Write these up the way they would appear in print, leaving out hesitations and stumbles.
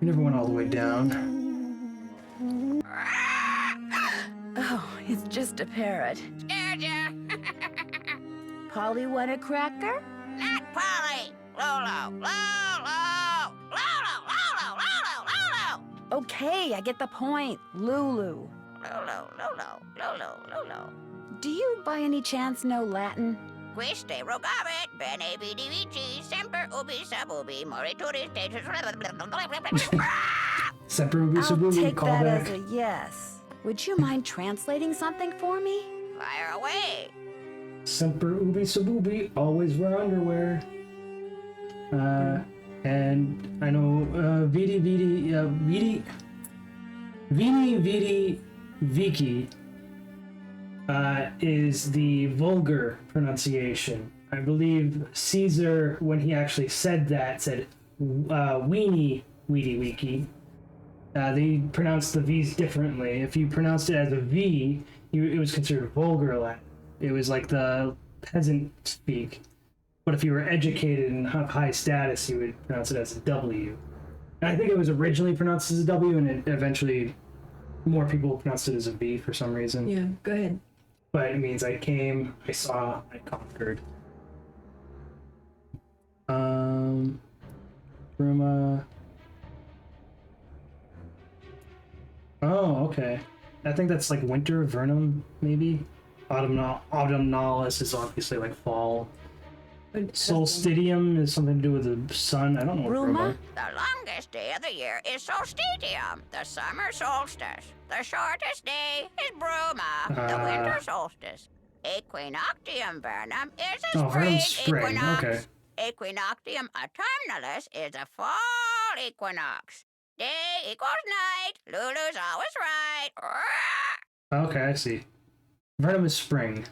never went all the way down. Oh, it's just a parrot. Scared ya? Polly want a cracker? Not Polly! Lolo! Lolo! Lolo! Lolo! Lolo! Lolo! Okay, I get the point. Lulu. Lolo! Lolo! Lolo! Lolo! Do you by any chance know Latin? Quiste rogavit, bene vidi vici, semper ubi sub ubi, morituri status. Semper Ubi I'll Sububi, take call that back. as a yes. Would you mind translating something for me? Fire away! Semper Ubi Sububi, always wear underwear. And I know Vidi Vici is the vulgar pronunciation. I believe Caesar, when he actually said that, said weenie wiki. They pronounced the V's differently. If you pronounced it as a V, it was considered vulgar Latin. It was like the peasant speak. But if you were educated and have high status, you would pronounce it as a W. And I think it was originally pronounced as a W, and it eventually more people pronounced it as a V for some reason. Yeah, go ahead. But it means I came, I saw, I conquered. Bruma. Oh, okay. I think that's like winter, vernum, maybe. Autumnalis is obviously like fall. Solstitium is something to do with the sun. I don't know what Bruma? The longest day of the year is solstitium, the summer solstice. The shortest day is bruma, the winter solstice. Equinoctium vernum is a Oh, spring vernum's spring, equinox. okay. Equinoctium autumnalis is a fall equinox. Day equals night. Lulu's always right. Okay, I see. Vernum is spring.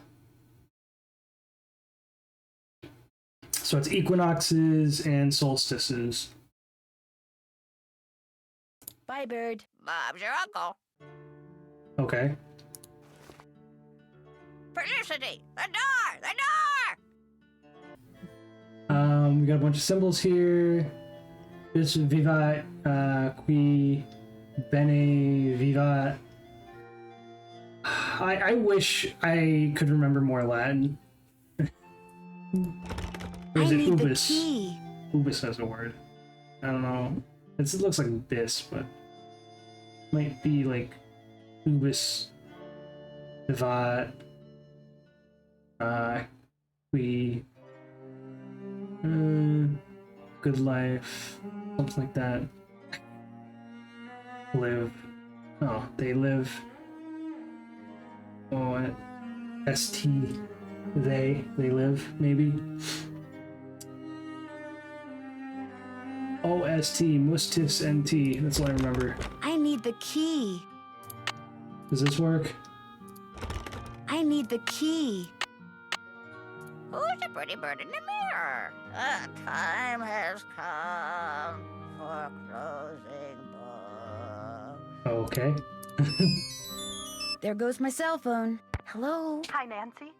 So it's equinoxes and solstices. Bye, bird. Bob's your uncle. Okay. Felicity, the door, the door. We got a bunch of symbols here. This vivat, qui bene vivat. I wish I could remember more Latin. Or is I it need ubis? the key. Ubis has a word. I don't know. It looks like this, but might be like ubis vivat. We good life, something like that. Live. Oh, they live. Oh, st. They live, maybe. OST, Mustis NT. That's all I remember. I need the key. Does this work? I need the key. Who's the pretty bird in the mirror? The time has come for closing book. Okay. There goes my cell phone. Hello? Hi, Nancy.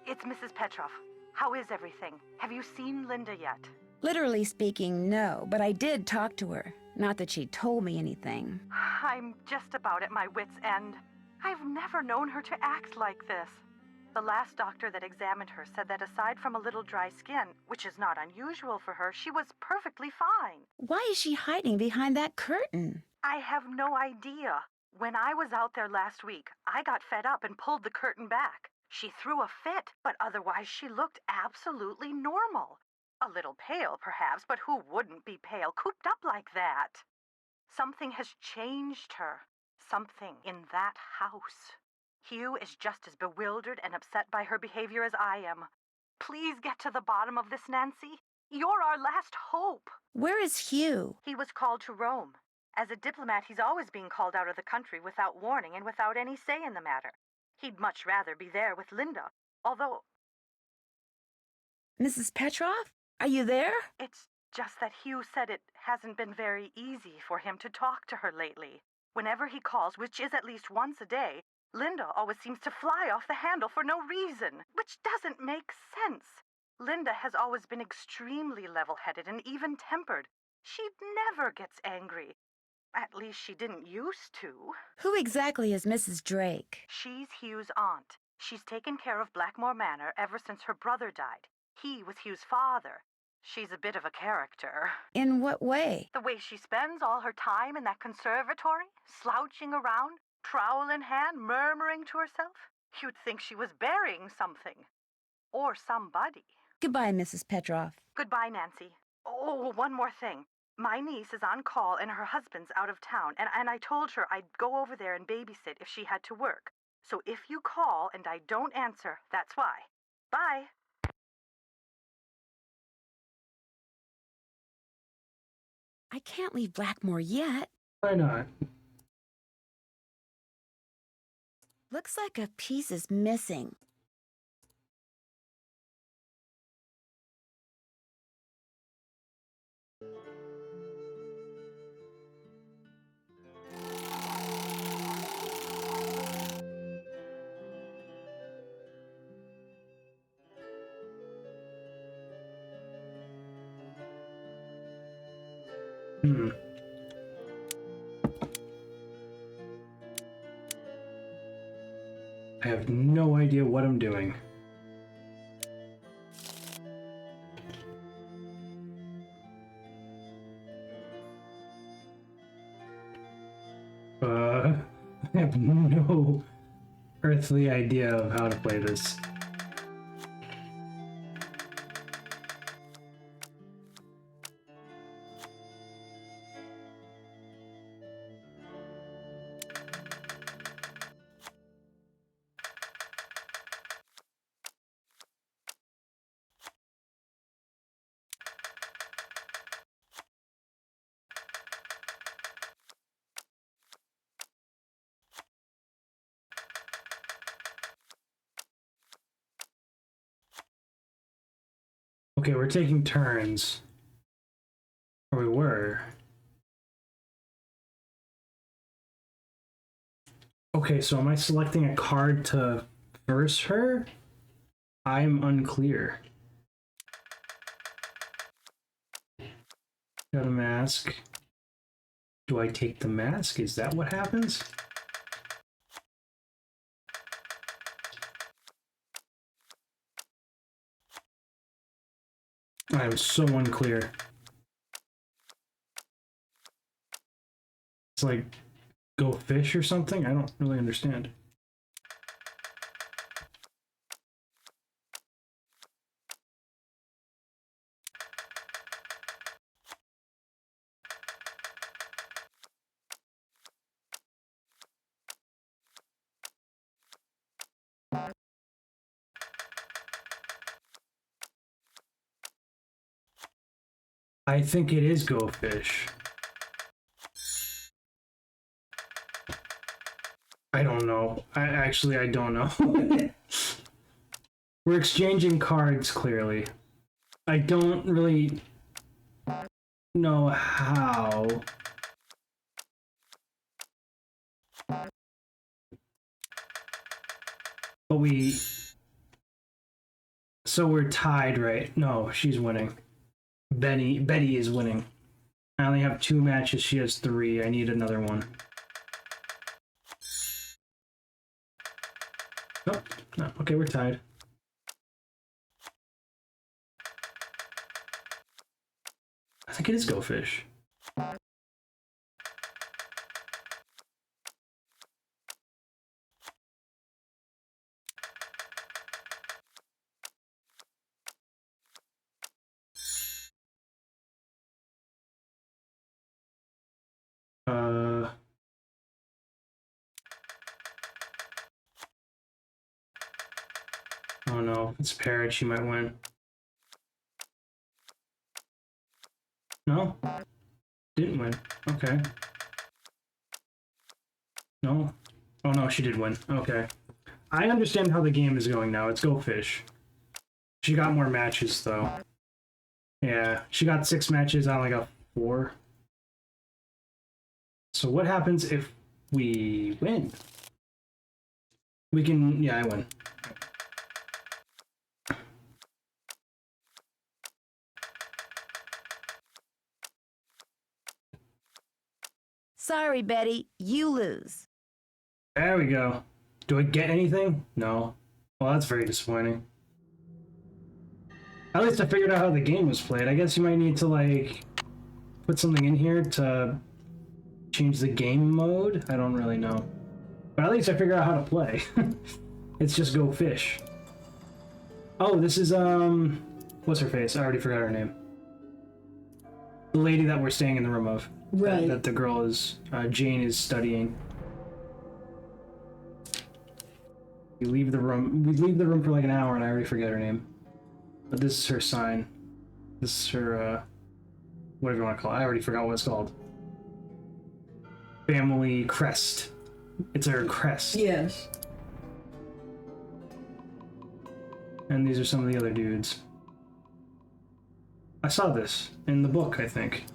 It's Mrs. Petrov. How is everything? Have you seen Linda yet? Literally speaking, no, but I did talk to her. Not that she told me anything. I'm just about at my wit's end. I've never known her to act like this. The last doctor that examined her said that aside from a little dry skin, which is not unusual for her, she was perfectly fine. Why is she hiding behind that curtain? I have no idea. When I was out there last week, I got fed up and pulled the curtain back. She threw a fit, but otherwise she looked absolutely normal. A little pale, perhaps, but who wouldn't be pale, cooped up like that? Something has changed her. Something in that house. Hugh is just as bewildered and upset by her behavior as I am. Please get to the bottom of this, Nancy. You're our last hope. Where is Hugh? He was called to Rome. As a diplomat, he's always being called out of the country without warning and without any say in the matter. He'd much rather be there with Linda, although Mrs. Petrov? Are you there? it's just that Hugh said it hasn't been very easy for him to talk to her lately. Whenever he calls, which is at least once a day, Linda always seems to fly off the handle for no reason, which doesn't make sense. Linda has always been extremely level-headed and even-tempered. She never gets angry. At least she didn't used to. Who exactly is Mrs. Drake? She's Hugh's aunt. She's taken care of Blackmoor Manor ever since her brother died. He was Hugh's father. She's a bit of a character. In what way? The way she spends all her time in that conservatory, slouching around, trowel in hand, murmuring to herself. You'd think she was burying something. Or somebody. Goodbye, Mrs. Petroff. Goodbye, Nancy. Oh, one more thing. My niece is on call and her husband's out of town, and I told her I'd go over there and babysit if she had to work. So if you call and I don't answer, that's why. Bye. I can't leave Blackmoor yet. Why not? Looks like a piece is missing. I have no idea what I'm doing. I have no earthly idea of how to play this. Okay, we're taking turns. Or we were. Okay, so am I selecting a card to verse her? I'm unclear. Got a mask. Do I take the mask? Is that what happens? I'm so unclear. It's like go fish or something? I don't really understand. I think it is go fish. I don't know. I don't know. We're exchanging cards, clearly. I don't really know how. But so we're tied, right? No, she's winning. Betty is winning. I only have 2 matches, she has 3. I need another one. Oh, no, okay, we're tied. I think it is go fish. Oh no, if it's Parrot, she might win. No? Didn't win. Okay. No? Oh no, she did win. Okay. I understand how the game is going now. It's go fish. She got more matches though. Yeah, she got 6 matches, I only got 4. So what happens if we win? We can, yeah, I win. Sorry, Betty, you lose. There we go. Do I get anything? No. Well, that's very disappointing. At least I figured out how the game was played. I guess you might need to, like, put something in here to change the game mode. I don't really know. But at least I figured out how to play. It's just go fish. Oh, this is, what's her face? I already forgot her name. The lady that we're staying in the room of. Right. That the girl is, Jane is studying. We leave the room for like an hour and I already forget her name. But this is her sign. This is her, whatever you want to call it. I already forgot what it's called. Family crest. It's her crest. Yes. And these are some of the other dudes. I saw this in the book, I think.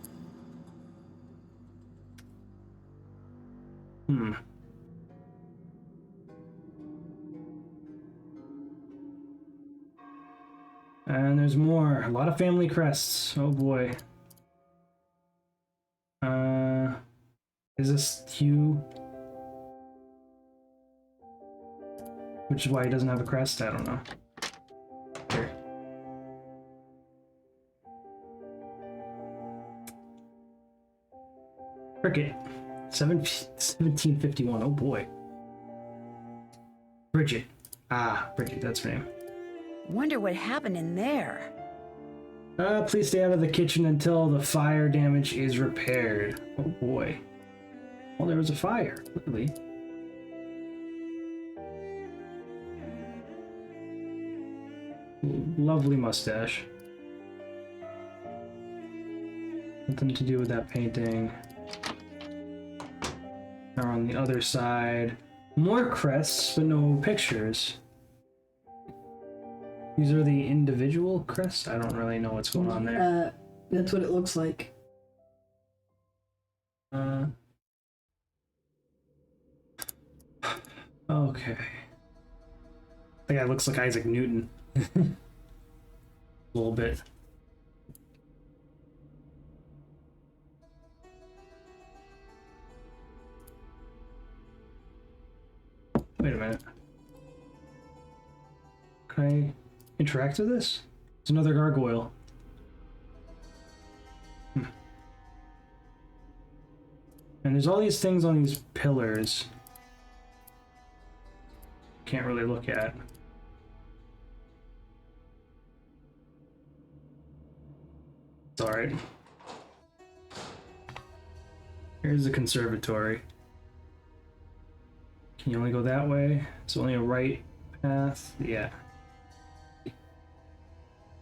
And there's more. A lot of family crests. Oh boy. Is this Hugh? Which is why he doesn't have a crest? I don't know. Here. Cricket. 1751. Oh boy. Bridget. Ah, Bridget, that's her name. Wonder what happened in there. Please stay out of the kitchen until the fire damage is repaired. Oh boy. Well, there was a fire, clearly. Lovely mustache. Nothing to do with that painting. Now on the other side, more crests, but no pictures. These are the individual crests? I don't really know what's going on there. That's what it looks like. Okay. That guy looks like Isaac Newton. A little bit. Wait a minute. Can I interact with this? It's another gargoyle. And there's all these things on these pillars. Can't really look at. It's alright. Here's the conservatory. Can you only go that way? It's only a right path? Yeah.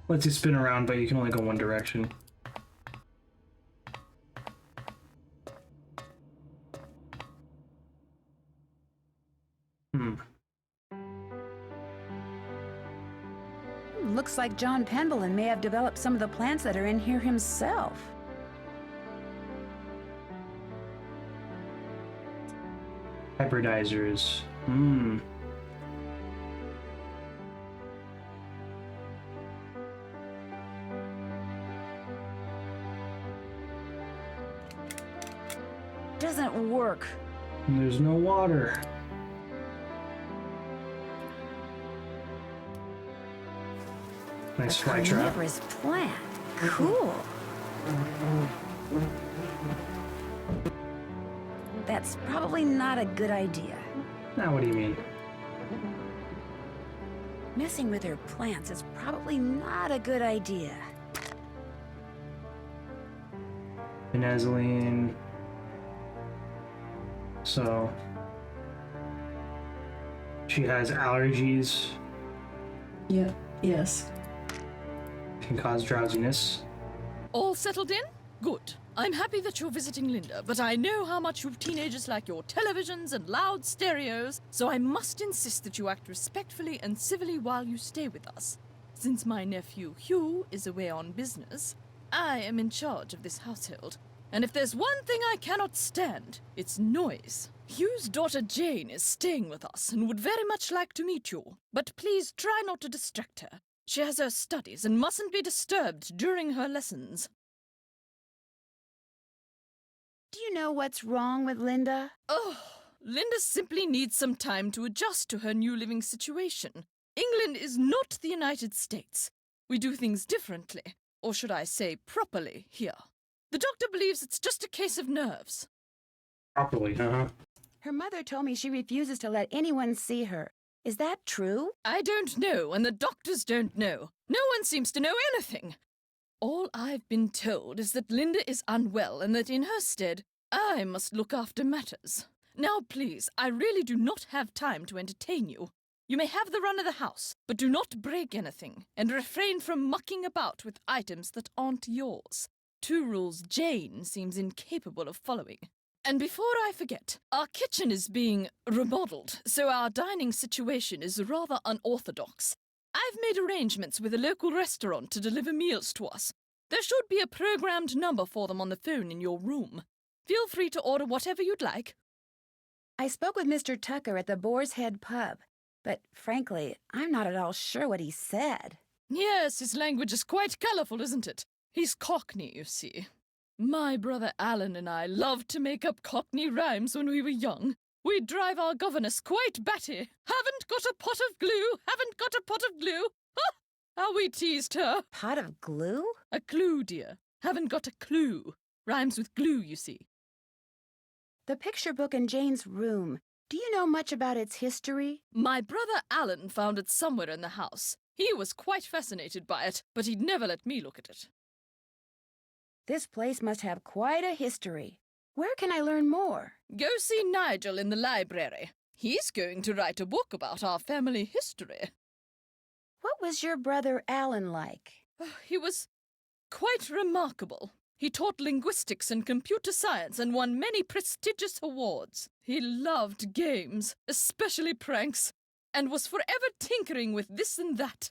Lets you spin around, but you can only go one direction. Looks like John Penbelin may have developed some of the plants that are in here himself. Hybridizers. Doesn't work. And there's no water. Nice fly trap. Carnivorous plant. Cool. That's probably not a good idea. Now, what do you mean? Messing with her plants is probably not a good idea. Phenazoline. So she has allergies. Yeah. Yes. Can cause drowsiness. All settled in? Good. I'm happy that you're visiting Linda, but I know how much you teenagers like your televisions and loud stereos, so I must insist that you act respectfully and civilly while you stay with us. Since my nephew Hugh is away on business, I am in charge of this household. And if there's one thing I cannot stand, it's noise. Hugh's daughter Jane is staying with us and would very much like to meet you, but please try not to distract her. She has her studies and mustn't be disturbed during her lessons. Do you know what's wrong with Linda? Oh, Linda simply needs some time to adjust to her new living situation. England is not the United States. We do things differently, or should I say properly, here. The doctor believes it's just a case of nerves. Properly, Her mother told me she refuses to let anyone see her. Is that true? I don't know, and the doctors don't know. No one seems to know anything. All I've been told is that Linda is unwell and that in her stead, I must look after matters. Now, please, I really do not have time to entertain you. You may have the run of the house, but do not break anything, and refrain from mucking about with items that aren't yours. 2 rules Jane seems incapable of following. And before I forget, our kitchen is being remodeled, so our dining situation is rather unorthodox. I've made arrangements with a local restaurant to deliver meals to us. There should be a programmed number for them on the phone in your room. Feel free to order whatever you'd like. I spoke with Mr. Tucker at the Boar's Head pub, but frankly, I'm not at all sure what he said. Yes, his language is quite colourful, isn't it? He's Cockney, you see. My brother Alan and I loved to make up Cockney rhymes when we were young. We'd drive our governess quite batty. Haven't got a pot of glue, haven't got a pot of glue. Ha! How we teased her. Pot of glue? A clue, dear. Haven't got a clue. Rhymes with glue, you see. The picture book in Jane's room. Do you know much about its history? My brother Alan found it somewhere in the house. He was quite fascinated by it, but he'd never let me look at it. This place must have quite a history. Where can I learn more? Go see Nigel in the library. He's going to write a book about our family history. What was your brother Alan like? He was quite remarkable. He taught linguistics and computer science and won many prestigious awards. He loved games, especially pranks, and was forever tinkering with this and that.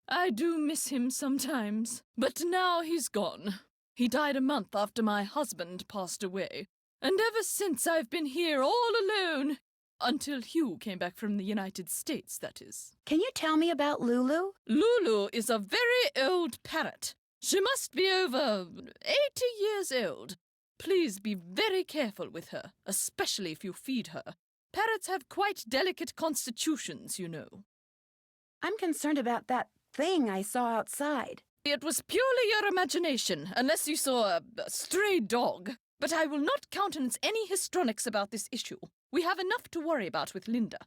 I do miss him sometimes, but now he's gone. He died a month after my husband passed away, and ever since I've been here all alone. Until Hugh came back from the United States, that is. Can you tell me about Lulu? Lulu is a very old parrot. She must be over 80 years old. Please be very careful with her, especially if you feed her. Parrots have quite delicate constitutions, you know. I'm concerned about that thing I saw outside. It was purely your imagination, unless you saw a stray dog. But I will not countenance any histrionics about this issue. We have enough to worry about with Linda.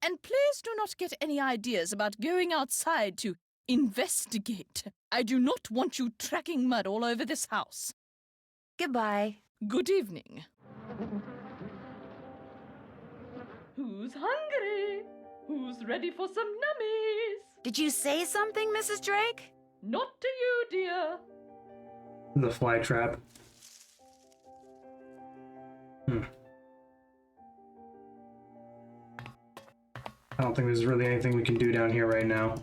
And please do not get any ideas about going outside to investigate. I do not want you tracking mud all over this house. Goodbye. Good evening. Who's hungry? Who's ready for some nummies? Did you say something, Mrs. Drake? Not to you, dear. The fly trap. I don't think there's really anything we can do down here right now.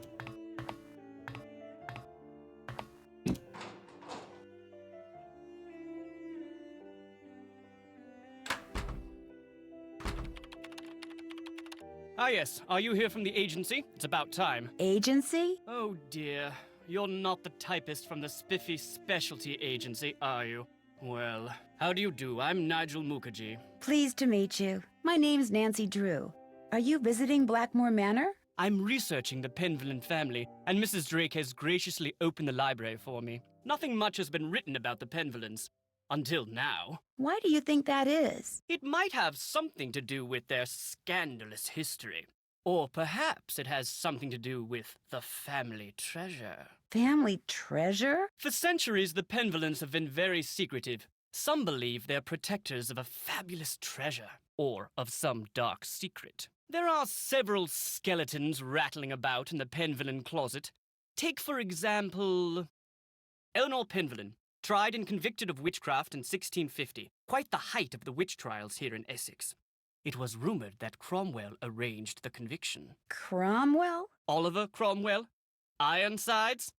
Ah yes, are you here from the agency? It's about time. Agency? Oh dear, you're not the typist from the spiffy specialty agency, are you? Well, how do you do? I'm Nigel Mukherjee. Pleased to meet you. My name's Nancy Drew. Are you visiting Blackmoor Manor? I'm researching the Penvillen family, and Mrs. Drake has graciously opened the library for me. Nothing much has been written about the Penvillens. Until now. Why do you think that is? It might have something to do with their scandalous history. Or perhaps it has something to do with the family treasure. Family treasure? For centuries, the Penvillens have been very secretive. Some believe they're protectors of a fabulous treasure, or of some dark secret. There are several skeletons rattling about in the Penvillen closet. Take, for example, Eleanor Penvillen, tried and convicted of witchcraft in 1650, quite the height of the witch trials here in Essex. It was rumoured that Cromwell arranged the conviction. Cromwell? Oliver Cromwell? Ironsides?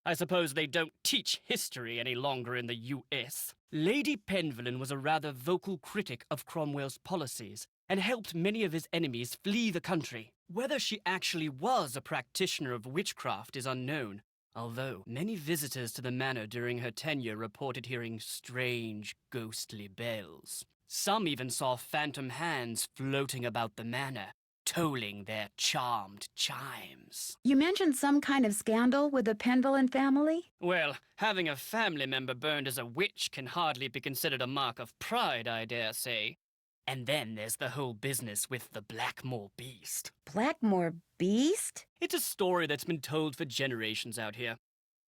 I suppose they don't teach history any longer in the US. Lady Penvillen was a rather vocal critic of Cromwell's policies and helped many of his enemies flee the country. Whether she actually was a practitioner of witchcraft is unknown, although many visitors to the manor during her tenure reported hearing strange, ghostly bells. Some even saw phantom hands floating about the manor, tolling their charmed chimes. You mentioned some kind of scandal with the Penvillin family? Well, having a family member burned as a witch can hardly be considered a mark of pride, I dare say. And then there's the whole business with the Blackmoor beast. Blackmoor beast? It's a story that's been told for generations out here.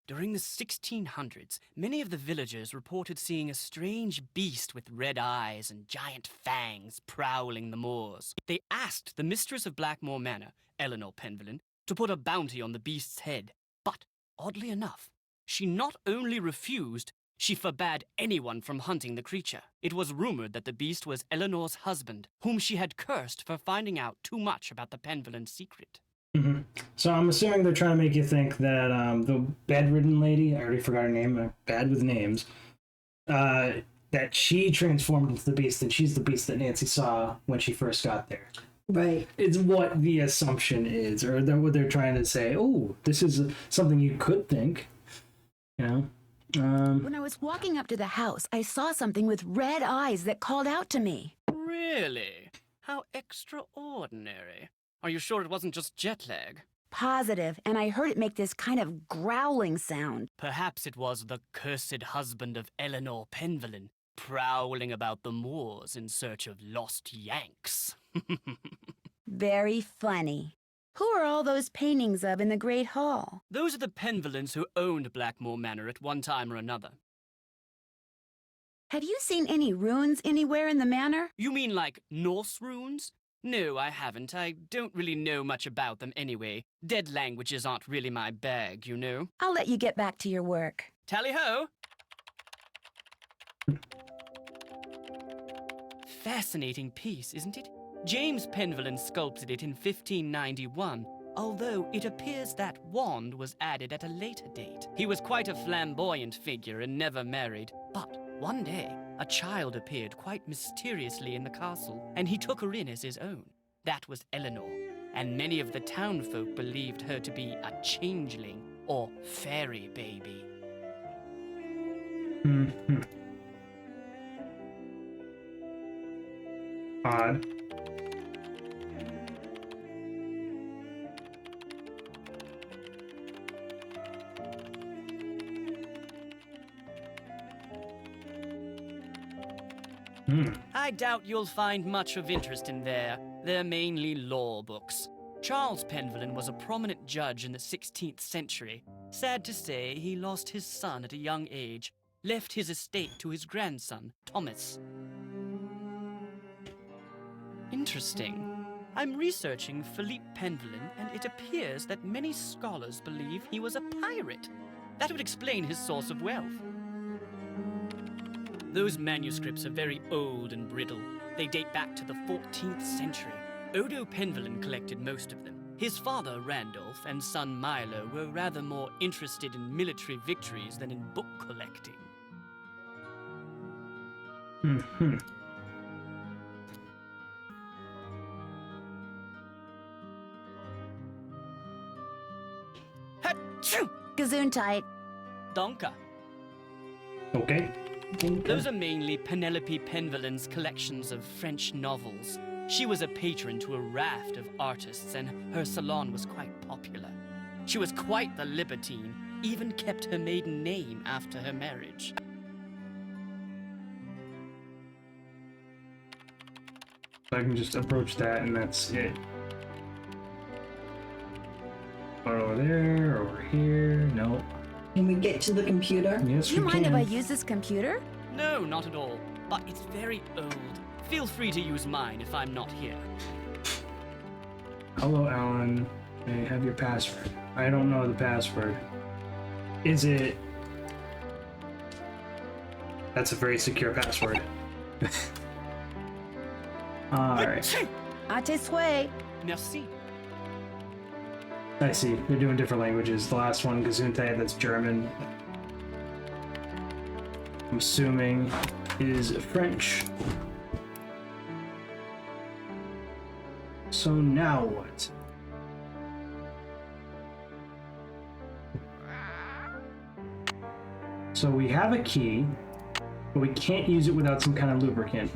During the 1600s, many of the villagers reported seeing a strange beast with red eyes and giant fangs prowling the moors. They asked the mistress of Blackmoor Manor, Eleanor Penvillin, to put a bounty on the beast's head. But, oddly enough, she not only refused, she forbade anyone from hunting the creature. It was rumored that the beast was Eleanor's husband, whom she had cursed for finding out too much about the Penvillin secret. Mm-hmm. So I'm assuming they're trying to make you think that the bedridden lady, I already forgot her name, I'm bad with names, that she transformed into the beast, and she's the beast that Nancy saw when she first got there. Right. It's what the assumption is, or what they're trying to say. Oh, this is something you could think, you know? When I was walking up to the house, I saw something with red eyes that called out to me. Really? How extraordinary. Are you sure it wasn't just jet lag? Positive, and I heard it make this kind of growling sound. Perhaps it was the cursed husband of Eleanor Penvillin, prowling about the moors in search of lost Yanks. Very funny. Who are all those paintings of in the Great Hall? Those are the Penvillins who owned Blackmoor Manor at one time or another. Have you seen any runes anywhere in the manor? You mean like Norse runes? No, I haven't. I don't really know much about them anyway. Dead languages aren't really my bag, you know. I'll let you get back to your work. Tally-ho! Fascinating piece, isn't it? James Penvillin sculpted it in 1591, although it appears that wand was added at a later date. He was quite a flamboyant figure and never married, but one day, a child appeared quite mysteriously in the castle, and he took her in as his own. That was Eleanor, and many of the townfolk believed her to be a changeling or fairy baby. Mm-hmm. Odd. I doubt you'll find much of interest in there. They're mainly law books. Charles Penvillin was a prominent judge in the 16th century. Sad to say, he lost his son at a young age, left his estate to his grandson, Thomas. Interesting. I'm researching Philippe Penvillin, and it appears that many scholars believe he was a pirate. That would explain his source of wealth. Those manuscripts are very old and brittle. They date back to the 14th century. Odo Penvillin collected most of them. His father, Randolph, and son Milo were rather more interested in military victories than in book collecting. Mm-hmm. Achoo! Gesundheit. Donka. Okay. Those are mainly Penelope Penvillin's collections of French novels. She was a patron to a raft of artists, and her salon was quite popular. She was quite the libertine, even kept her maiden name after her marriage. So I can just approach that, and that's it. Over there, over here, no. Can we get to the computer? Yes, Do you we mind can. if I use this computer? No, not at all. But it's very old. Feel free to use mine if I'm not here. Hello, Alan. May I have your password? I don't know the password. Is it... That's a very secure password. Alright. Achoo! À tes souhaits. Merci. I see. They're doing different languages. The last one, Gesundheit, that's German. I'm assuming is French. So now what? So we have a key, but we can't use it without some kind of lubricant.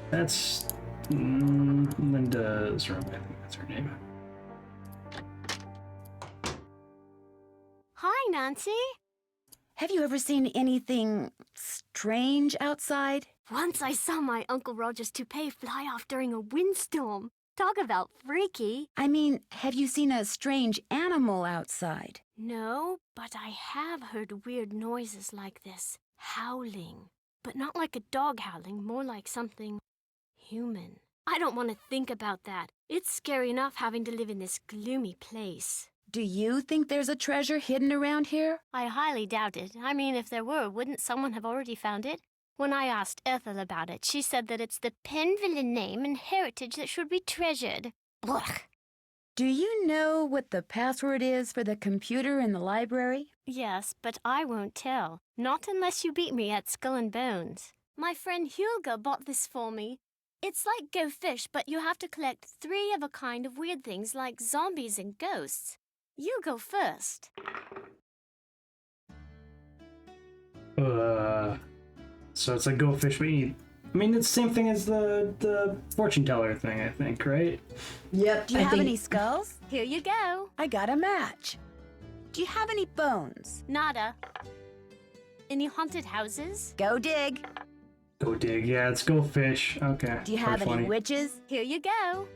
That's Linda's room. I think that's her name. Hi, Nancy. Have you ever seen anything strange outside? Once I saw my Uncle Roger's toupee fly off during a windstorm. Talk about freaky. I mean, have you seen a strange animal outside? No, but I have heard weird noises like this. Howling. But not like a dog howling, more like something human. I don't want to think about that. It's scary enough having to live in this gloomy place. Do you think there's a treasure hidden around here? I highly doubt it. I mean, if there were, wouldn't someone have already found it? When I asked Ethel about it, she said that it's the Penvillian name and heritage that should be treasured. Blech. Do you know what the password is for the computer in the library? Yes, but I won't tell. Not unless you beat me at Skull and Bones. My friend Hulga bought this for me. It's like Go Fish, but you have to collect 3 of a kind of weird things like zombies and ghosts. You go first. So it's like go fish, but you need... I mean, it's the same thing as the fortune teller thing, I think, right? Yep. Do you have any skulls? Here you go. I got a match. Do you have any bones? Nada. Any haunted houses? Go dig. Go dig. Yeah, it's go fish. Okay. Do you have Pretty any funny. witches? Here you go.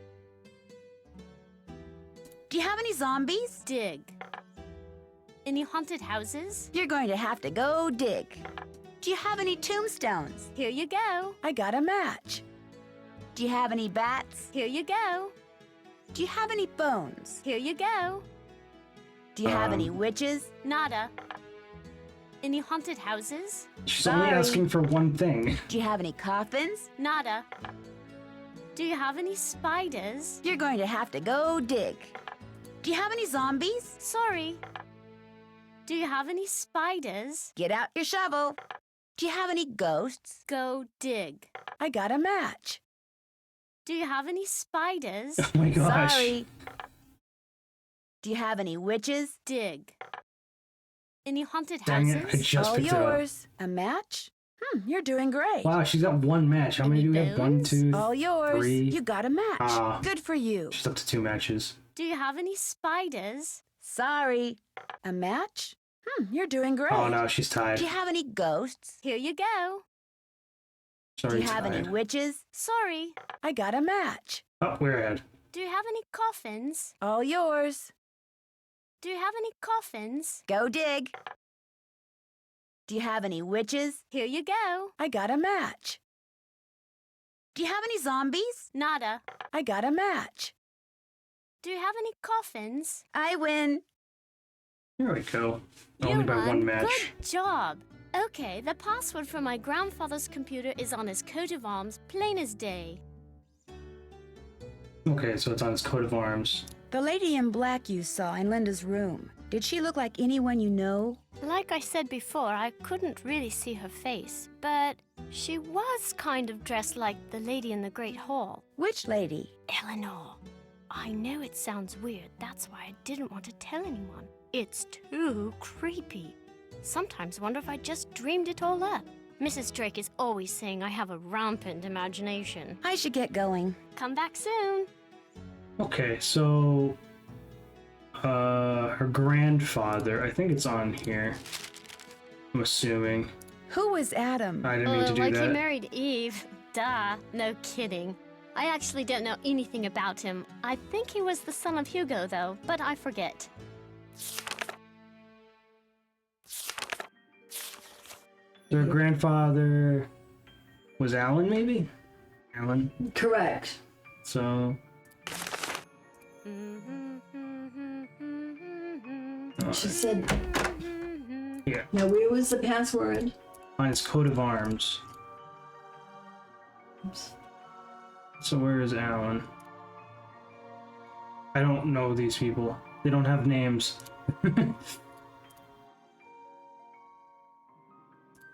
Do you have any zombies? Dig. Any haunted houses? You're going to have to go dig. Do you have any tombstones? Here you go. I got a match. Do you have any bats? Here you go. Do you have any bones? Here you go. Do you have any witches? Nada. Any haunted houses? She's only asking for one thing. Do you have any coffins? Nada. Do you have any spiders? You're going to have to go dig. Do you have any zombies? Sorry. Do you have any spiders? Get out your shovel. Do you have any ghosts? Go dig. I got a match. Do you have any spiders? Oh my gosh. Sorry. Do you have any witches? Dig. Any haunted Dang houses? it, I just All picked it up. yours. A match? You're doing great. Wow, she's got one match. How many do we have? 1, bones? 2, All yours. 3. You got a match. Ah. Good for you. She's up to 2 matches. Do you have any spiders? Sorry. A match? You're doing great. Oh no, she's tied. Do you have any ghosts? Here you go. Sorry, Do you have tied. any witches? Sorry. I got a match. Oh, we're ahead. Do you have any coffins? All yours. Do you have any coffins? Go dig. Do you have any witches? Here you go. I got a match. Do you have any zombies? Nada. I got a match. Do you have any coffins? I win. Here we go. You Only by won. 1 match. Good job. Okay, the password for my grandfather's computer is on his coat of arms, plain as day. Okay, so it's on his coat of arms. The lady in black you saw in Linda's room. Did she look like anyone you know? Like I said before, I couldn't really see her face, but she was kind of dressed like the lady in the Great Hall. Which lady? Eleanor. I know it sounds weird, that's why I didn't want to tell anyone. It's too creepy. Sometimes wonder if I just dreamed it all up. Mrs. Drake is always saying I have a rampant imagination. I should get going. Come back soon. Okay, so her grandfather, I think it's on here. I'm assuming. Who was Adam? I didn't mean to do like he that. married Eve. Duh, no kidding. I actually don't know anything about him. I think he was the son of Hugo, though, but I forget. Their grandfather was Alan, maybe? Alan. Correct. So. She said, Yeah. now where was the password? On his coat of arms. Oops. So where is Alan? I don't know these people. They don't have names.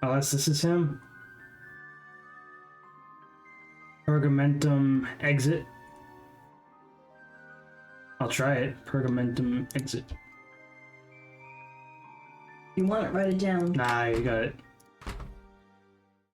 Unless this is him. Pergamentum exit. I'll try it. Pergamentum exit. You want it, write it down. Nah, you got it.